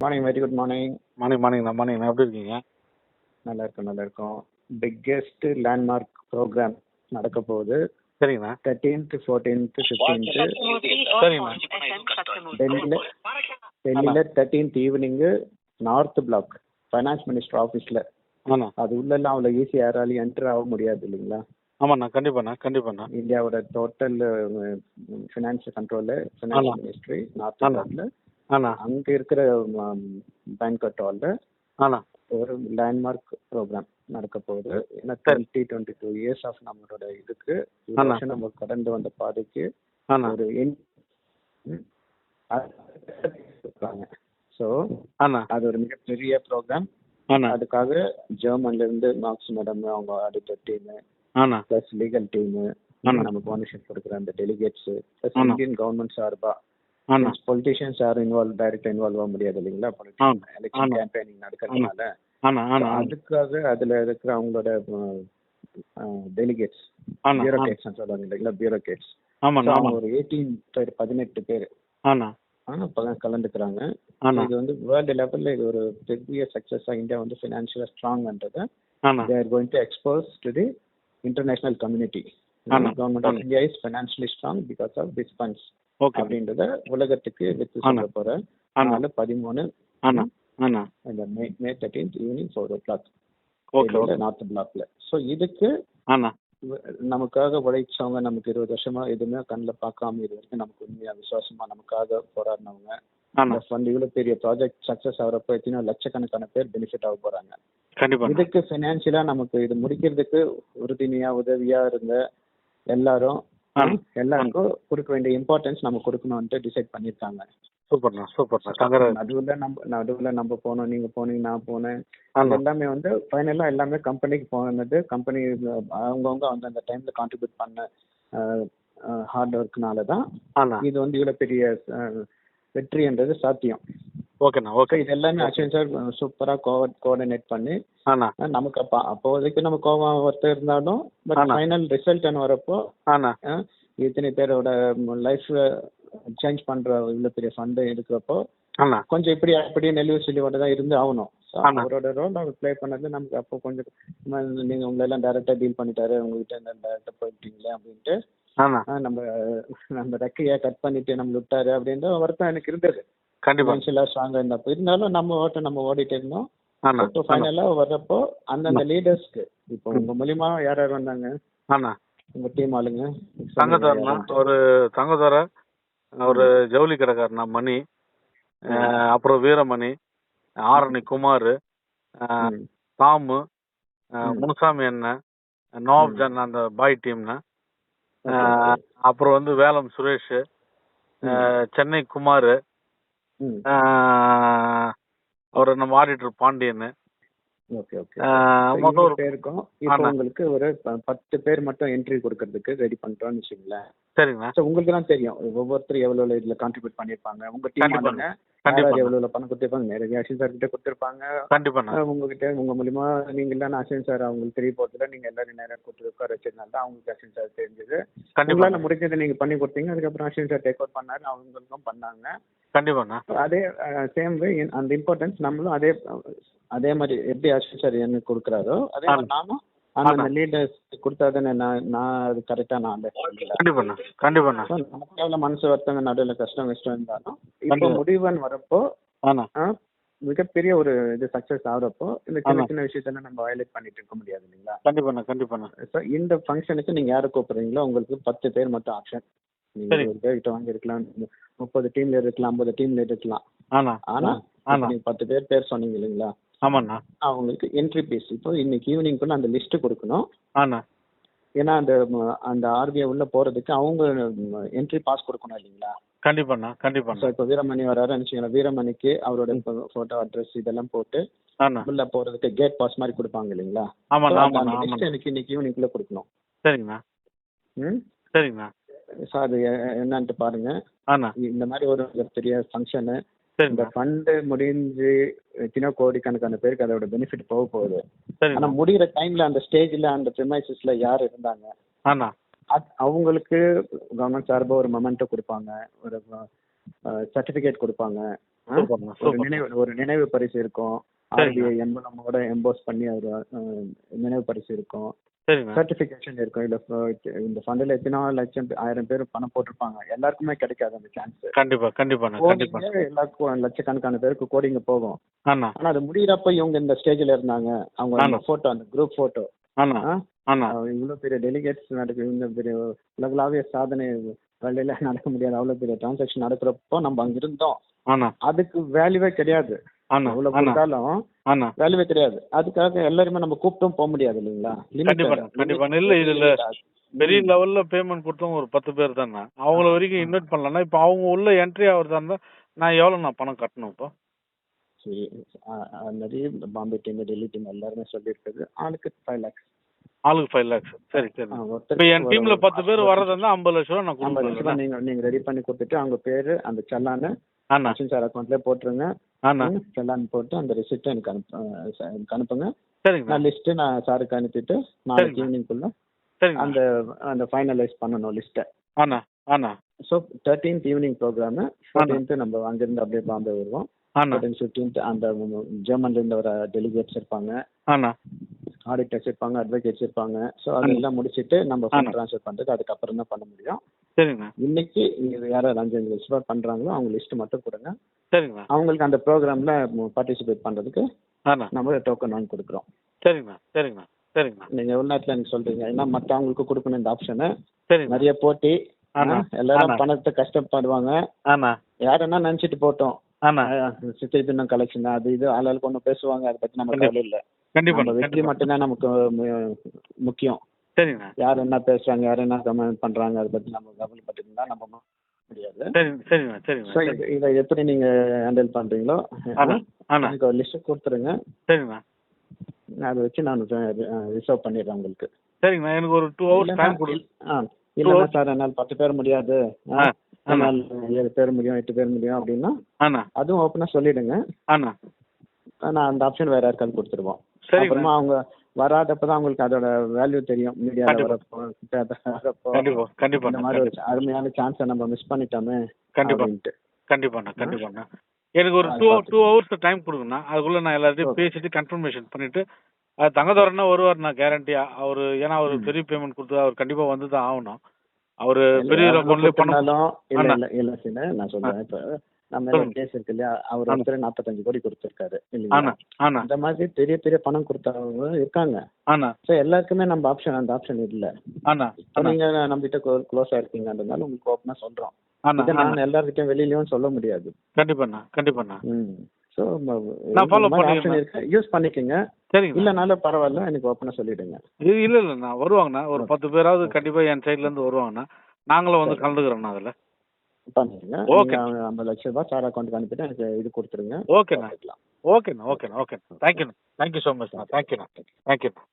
Morning, very good morning. Morning எப்படி இருக்கீங்க? நல்லா இருக்கோம். பிக்கெஸ்ட் லேண்ட்மார்க் ப்ரோக்ராம் நடக்க போகுது. சரிங்கண்ணா. 13th, 14th, 15th சரிங்கண்ணா. டெல்லியில 13th ஈவினிங்கு நார்த் பிளாக் ஃபைனான்ஸ் மினிஸ்டர் ஆஃபீஸில். அது உள்ளெல்லாம் அவ்வளோ ஈஸியாக யாராலையும் என்டர் ஆக முடியாது இல்லைங்களா? ஆமாண்ணா, கண்டிப்பாண்ணா. இந்தியாவோட total finance control finance ministry north பிளாக்ல. அங்க இருக்கிற பேங்க்வெட் ஹால்ல ஒரு லேண்ட்மார்க் ப்ரோக்ராம் நடக்க போகுது. ஏன்னா 22 இயர்ஸ் ஆஃப் நம்மளோட இதுக்கு நம்ம கடந்து வந்த பாதைக்கு ஒரு ஸோ அது ஒரு மிகப்பெரிய ப்ரோக்ராம். அதுக்காக ஜெர்மன்ல இருந்து மார்க்ஸ் மேடம் அவங்க auditor team plus legal team நமக்கு ஓனர்ஷிப் கொடுக்குற அந்த டெலிகேட்ஸ் பிளஸ் இந்தியன் கவர்மெண்ட் சார்பா பொலிட்டிஷியன்ஸ் யாரும் டைரக்டா இன்வால்வ் ஆக முடியாது இல்லைங்களா? எலெக்ஷன் கேம்பெயினிங் நடக்கிறதுனால அதுக்காக அதுல இருக்கிற அவங்களோட டெலிகேட்ஸ் பியூரோக்ராட்ஸ் சொல்லுவாங்க இல்லைங்களா? பியூரோக்ராட்ஸ் ஒரு 18 பேர் கலந்துக்கிறாங்க. இது வந்து வேர்ல்டு லெவல்ல இது ஒரு பெரிய சக்சஸா இந்தியா வந்து ஃபினான்ஷியலா ஸ்ட்ராங்ன்றத they are going to expose to the international community. Government of India is financially strong because of these funds. அப்படின்றத உலகத்துக்கு எடுத்து சொல்ல போற 4/13 இந்த மே 13th ஈவினிங் 4 o'clock நார்த் பிளாக்ல. ஸோ இதுக்கு நமக்காக உழைச்சவங்க, நமக்கு 20 வருஷமா எதுவுமே கண்ணில் பார்க்காம இது வரைக்கும் நமக்கு உண்மையா விசுவாசமா நமக்காக போராடினவங்க, இவ்வளவு பெரிய ப்ராஜெக்ட் சக்சஸ் ஆகிறப்ப எத்தனையோ லட்சக்கணக்கான பேர் பெனிஃபிட் ஆக போறாங்க. இதுக்கு பினான்சியலா நமக்கு இது முடிக்கிறதுக்கு உறுதுணையா உதவியா இருந்த எல்லாருக்கும் கொடுக்க வேண்டிய இம்பார்ட்டன்ஸ் நம்ம கொடுக்கணும்ட்டு டிசைட் பண்ணிருக்காங்க. நடுவுல நம்ம போனோம், நீங்க போனீங்க, நான் போனேன். எல்லாமே வந்து ஃபைனலா எல்லாமே கம்பெனிக்கு போனது. கம்பெனி அவங்கவுங்க வந்து அந்த டைம்ல கான்ட்ரிபியூட் பண்ண ஹார்ட் ஒர்க்னாலதான் இது வந்து இவ்வளவு பெரிய வெற்றின்றது சாத்தியம். இது எல்லாமே அஸ்வின் சார் சூப்பரா கோஆர்டினேட் பண்ணி நமக்கு அப்போதைக்கு நம்ம கோவம் ஒருத்தர் இருந்தாலும் பட் ஃபைனல் ரிசல்ட் வரப்போ இத்தனை பேரோட லைஃப் சேஞ்ச் பண்ற இவ்வளவு பெரிய ஃபண்ட் இருக்கிறப்போ கொஞ்சம் இப்படி அப்படி நெல்லியூர் சிலியோட தான் இருந்து ஆகணும். அவரோட ரோல் அவர் பிளே பண்ணது நமக்கு அப்போ கொஞ்சம் நீங்க உங்களை எல்லாம் டைரக்டா டீல் பண்ணிட்டாரு, உங்ககிட்ட டைரக்டா போயிட்டீங்களே அப்படின்ட்டு நம்ம ரெக்கையா கட் பண்ணிட்டு நம்ம விட்டாரு அப்படின்ற வருத்தம் எனக்கு இருந்தது. கண்டிப்பா ஸ்ட்ராங்கா இருந்தப்போ இருந்தாலும் நம்ம ஓட்ட நம்ம ஓடிட்டு இருந்தோம். ஃபைனலா வர்றப்போ அந்தந்த லீடர்ஸ்க்கு இப்போ உங்க மூலியமா யார் வந்தாங்க? உங்க டீம் ஆளுங்க ஒரு தங்கதோர, ஒரு ஜவுளி கடைக்காரனா மணி, அப்புறம் வீரமணி, ஆரணி குமார், தாமு, முனுசாமி அண்ணன், நவாப் ஜான் அந்த பாய் டீம்னா, அப்புறம் வந்து வேலம் சுரேஷ், சென்னை குமார், அவர் நம்ம ஆடிட்டர் பாண்டியன். பேருக்கும் இப்போ உங்களுக்கு ஒரு 10 பேர் மட்டும் என்ட்ரி கொடுக்கறதுக்கு ரெடி பண்றோம்னு வச்சுங்களேன். சரிங்களா? உங்களுக்கு தான் தெரியும் ஒவ்வொருத்தரும் எவ்வளவு இதுல கான்ட்ரிபியூட் பண்ணிருப்பாங்க. உங்க டீம் எவ்வளவு பணம் கொடுத்திருப்பாங்க. நிறைய அஸ்வின் சார் கிட்ட கொடுத்திருப்பாங்க. உங்ககிட்ட உங்க மூலியமா நீங்க இல்ல அஸ்வின் சார் அவங்களுக்கு தெரிய போறதுல நீங்க எல்லாரும் நேரம் கொடுத்து உட்கார வச்சதுனால தான் அவங்களுக்கு அஸ்வின் சார் தெரிஞ்சது. உங்களால முடிஞ்சதை நீங்க பண்ணி கொடுத்தீங்க. அதுக்கப்புறம் அஸ்வின் சார் டேக் அவுட் பண்ணாரு, அவங்களுக்கும் பண்ணாங்க. அதே சேம் வே அந்த இம்பார்ட்டன்ஸ் நம்மளும் அதே மாதிரி எப்படி அஸ்வின் சார் எனக்கு கொடுக்குறாரோ அதே மாதிரி நானும் அந்த லீடர்ஸ் கொடுத்தாதானே நான் அது கரெக்டா நான் நமக்கு எவ்வளவு மனசு வருத்தங்க நடுவில் கஷ்டம் இருந்தாலும் இப்போ முடிவுன்னு வரப்போ மிகப்பெரிய ஒரு இது சக்சஸ் ஆகுறப்போ இந்த சின்ன சின்ன விஷயத்தெல்லாம் நம்ம வயலேட் பண்ணிட்டு இருக்க முடியாது இல்லைங்களா? கண்டிப்பா. இந்த ஃபங்க்ஷனுக்கு நீங்க யாரை கூப்பிடுறீங்களோ உங்களுக்கு 10 பேர் மட்டும் ஆப்ஷன். நீங்க ஒரு பேர்கிட்ட வாங்கி இருக்கலாம், 30 டீம்ல இருக்கலாம், 50 டீம்ல இருக்கலாம். ஆனா நீங்க 10 பேர் சொன்னீங்க இல்லைங்களா? அவங்களுக்கு என்ட்ரி பீஸ் இப்போ இன்னைக்கு ஈவினிங்குள்ள அந்த லிஸ்ட் கொடுக்கணும். ஏன்னா அந்த ஆர்பிஐ உள்ள போறதுக்கு அவங்க என்ட்ரி பாஸ் கொடுக்கணும் இல்லைங்களா? கண்டிப்பா. இப்போ வீரமணி வராரு நினைச்சீங்களா? வீரமணிக்கு அவரோட போட்டோ அட்ரஸ் இதெல்லாம் போட்டு உள்ள போறதுக்கு கேட் பாஸ் மாதிரி கொடுப்பாங்க இல்லைங்களா? அந்த லிஸ்ட் எனக்கு இன்னைக்கு ஈவினிங்குள்ள கொடுக்கணும். சரிங்களா? சார் என்னன்ட்டு பாருங்க. இந்த மாதிரி ஒரு பெரிய ஃபங்க்ஷனு, இந்த ஃபண்ட் முடிஞ்சு எத்தனையோ கோடிக்கணக்கான பேருக்கு அதோட பெனிஃபிட் போக போகுது. ஆனா முடிகிற டைம்ல அந்த ஸ்டேஜ்ல அந்த பிரிமைசஸ்ல யார் இருந்தாங்க அவங்களுக்கு கவர்மெண்ட் சார்பா ஒரு மொமெண்டோ கொடுப்பாங்க, ஒரு சர்டிபிகேட் கொடுப்பாங்க. சூப்பர்ண்ணா ஒரு சூப்பர். ஒரு நினைவு பரிசு இருக்கும். சரிங்க ஆர்பிஐ எம்பளமோட எம்போஸ் பண்ணி ஒரு நினைவு பரிசு இருக்கும். சரிண்ணா சர்டிபிகேஷன் இருக்கும். இல்ல இந்த ஃபண்டில் எத்தனை லட்சம் 1000 பேர் பணம் போட்டிருப்பாங்க. எல்லாருக்குமே கிடைக்காது அந்த சான்ஸ். கண்டிப்பாண்ணா கோடிங்க கண்டிப்பா. எல்லாருக்கும் லட்சக்கணக்கான பேருக்கு கோடிங்க போகும். அண்ணா ஆனா அது முடியிறப்ப இவங்க இந்த ஸ்டேஜ்ல இருந்தாங்க. அவங்க அந்த போட்டோ, அந்த குரூப் போட்டோ, அண்ணா அண்ணா இவ்வளவு பெரிய டெலிகேட்ஸ் நடக்குது, இந்த பெரிய உலகளாவிய சாதனை வேலையில நடக்க முடியாது, அவ்வளவு பெரிய டிரான்சாக்ஷன் நடக்கிறப்போ நம்ம அங்க இருந்தோம். அண்ணா அதுக்கு வேல்யூவே கிடையாது. அண்ணா எவ்வளவு அண்ணா கொடுத்தாலும் அண்ணா வேல்யூவே கிடையாது. அதுக்காக எல்லாருமே நம்ம கூப்பிட்டும் போக முடியாது இல்லைங்களா? கண்டிப்பா இல்ல இதுல பெரிய லெவல்ல பேமெண்ட் கொடுத்தவங்க ஒரு 10 பேர் தானே. அவங்கள வரைக்கும் இன்வைட் பண்ணலன்னா இப்போ அவங்க உள்ள என்ட்ரி ஆகுறதா இருந்தா நான் எவ்வளவு நான் பணம் கட்டணும் இப்போ? சரி, நிறைய பாம்பே டீம், டெல்லி டீம் எல்லாருமே சொல்லியிருக்குது. ஆளுக்கு 5 lakhs. ஆளுக்கு 5 lakhs. சரி சரி. இப்போ ஒருத்தருக்கு என் டீம்ல 10 பேர் வர்றதா இருந்தா 50 லட்சம் ரூபா நான் 50 லட்சம் கொடுக்கணும். ரூபாய் நீங்க ரெடி பண்ணி கொடுத்துட்டு அவங்க பேரு, அந்த செல்லான அண்ணா சார் அக்கௌண்ட்ல போட்டுருங்க. அண்ணா செல்லான் போட்டு அந்த ரிசிப்ட் எனக்கு அனுப்புங்க. சரிங்கண்ணா நான் லிஸ்ட் நான் சாருக்கு அனுப்பிட்டு நாளைக்கு சரிங்க. ஈவினிங்குள்ள சரிங்கண்ணா அந்த அந்த ஃபைனலைஸ் பண்ணணும் லிஸ்ட்டை. அண்ணா அண்ணா so 13th evening programme, 14th நம்ம அங்கிருந்து அப்படியே பாம்பே வருவோம். அண்ணா 14th 15th அந்த ஜெர்மன்ல இருந்து வர டெலிகேட்ஸ் இருப்பாங்க, அண்ணா ஆடிட்டர்ஸ் இருப்பாங்க, அட்வொகேட்ஸ் இருப்பாங்க. ஸோ அதெல்லாம் முடிச்சுட்டு நம்ம ஃபண்ட் ஆமா. ட்ரான்ஸ்ஃபர் பண்ணுறது அதுக்கப்புறம் தான் பண்ண முடியும். சரிங்கண்ணா இன்னைக்கு இங்க யார் 5 லட்ச ரூபா பண்றாங்களோ அவங்க லிஸ்ட் மட்டும் கொடுங்க. சரிங்கண்ணா அவங்களுக்கு அந்த ப்ரோக்ராம்ல பார்ட்டிசிபேட் பண்றதுக்கு அண்ணா நம்ம டோக்கன் வாங்கி கொடுக்குறோம். சரிங்கண்ணா சரிங்கண்ணா சரிங்கண்ணா நீங்க எவ்வளவு நேரத்துல எனக்கு சொல்றீங்க? ஏன்னா மற்றவங்களுக்கு கொடுக்கணும் இந்த ஆப்ஷனை. சரிங்கண்ணா நிறைய போட்டி, ஆமா. எல்லாரும் ஆமா. பணத்தை கஷ்டப்படுவாங்க. அண்ணா யாருன்னா நினைச்சிட்டு போட்டோம், அண்ணா சித்திரை பின்னம் கலெக்ஷன் அது இது ஆளாளுக்கு ஒன்று பேசுவாங்க. அதை பத்தி நம்ம கண்டிப்பா. கவலை இல்லை. கண்டிப்பா நம்ம வெற்றி கண்டிப்பா. மட்டும்தான் நமக்கு முக்கியம். சரிங்கண்ணா யார் என்ன பேசுறாங்க, யார் என்ன கமெண்ட் பண்றாங்க, அதை பத்தி நம்ம கவலைப்பட்டு இருந்தா நம்ம முடியாது. சரிங்கண்ணா ஸோ சரிங்கண்ணா இதை எப்படி நீங்க ஹேண்டில் பண்றீங்களோ அண்ணா அண்ணா எனக்கு ஒரு லிஸ்ட் கொடுத்துருங்க. சரிங்கண்ணா அதை வச்சு நான் ரிசர்வ் பண்ணிடுறேன் உங்களுக்கு. சரிங்கண்ணா எனக்கு ஒரு 2 hours டைம் கொடு. இல்லைன்னா சார் என்னால் 10 பேர் முடியாது, ஆ அண்ணா என்னால் 7 பேர் முடியும், 8 பேர் முடியும் அப்படின்னா அண்ணா அதுவும் ஓப்பனா சொல்லிடுங்க. அண்ணா நான் அந்த ஆப்ஷன் வேற யாருக்காவது கொடுத்துருவோம். சரிங்கண்ணா அப்புறமா அவங்க வராதப்பதான் அவங்களுக்கு அதோட வேல்யூ தெரியும். மீடியாவில் கண்டிப்பா. வரப்போ கண்டிப்பா கண்டிப்பா இந்த மாதிரி ஒரு அருமையான சான்ஸை நம்ம மிஸ் பண்ணிட்டோமே கண்டிப்பா அப்படின்ட்டு. கண்டிப்பாண்ணா கண்டிப்பாண்ணா எனக்கு ஒரு அது 2 பார்த்துக்கலாம். hours டைம் கொடுங்கண்ணா. அதுக்குள்ள நான் எல்லாத்தையும் Okay. பேசிட்டு கன்ஃபர்மேஷன் பண்ணிட்டு தங்கதோரன்னா வருவார் நான் கேரண்டியா. அவரு ஏன்னா அவரு பெரிய பேமெண்ட் கொடுத்து அவர் கண்டிப்பா வந்து தான் ஆகணும். அவரு பெரிய அக்கௌண்ட்லயே பணம் இல்ல அண்ணா. இல்ல இல்ல சின்ன நான் சொல்றேன். இப்ப நம்ம சொல்லுங்க. கேஸ் இருக்கு இல்லையா, அவர் ஆமா. ஒருத்தர் 45 கோடி கொடுத்திருக்காரு அண்ணா இல்லைங்களா? அண்ணா இந்த மாதிரி பெரிய பெரிய பணம் கொடுத்தவங்க இருக்காங்க. அண்ணா ஸோ எல்லாருக்குமே நம்ம அந்த ஆப்ஷன் இல்ல. அண்ணா இப்ப அண்ணா நீங்க நம்ம கிட்ட க்ளோஸா இருக்கீங்கன்றதுனால உங்களுக்கு ஓப்பனா சொல்றோம். அண்ணா இதை அண்ணா நான் எல்லார்கிட்டயும் வெளியிலயும் சொல்ல முடியாது. கண்டிப்பாண்ணா கண்டிப்பாண்ணா ஸோ நான் follow ஆப்ஷன் பண்ணிக்கிறேன். இருக்கு, யூஸ் பண்ணிக்கங்க. சரிங்க இல்லனாலும் பரவாயில்ல, எனக்கு ஓப்பனா சொல்லிடுங்க. இல்ல இல்லண்ணா வருவாங்கண்ணா. ஒரு 10 பேராவது கண்டிப்பா என் சைட்ல இருந்து வருவாங்கண்ணா. நாங்களும் வந்து கலந்துக்கிறோண்ணா அதுல. பண்ணிடுங்க. Okay. நீங்க 50 லட்சம் ரூபாய் சார் அக்கௌண்ட்டுக்கு அனுப்பிட்டு எனக்கு இது கொடுத்துருங்க. ஓகேண்ணா ஓகேண்ணா ஓகேண்ணா தேங்க்யூண்ணா தேங்க்யூ ஸோ மச்ண்ணா தேங்க்யூண்ணா தேங்க்யூண்ணா.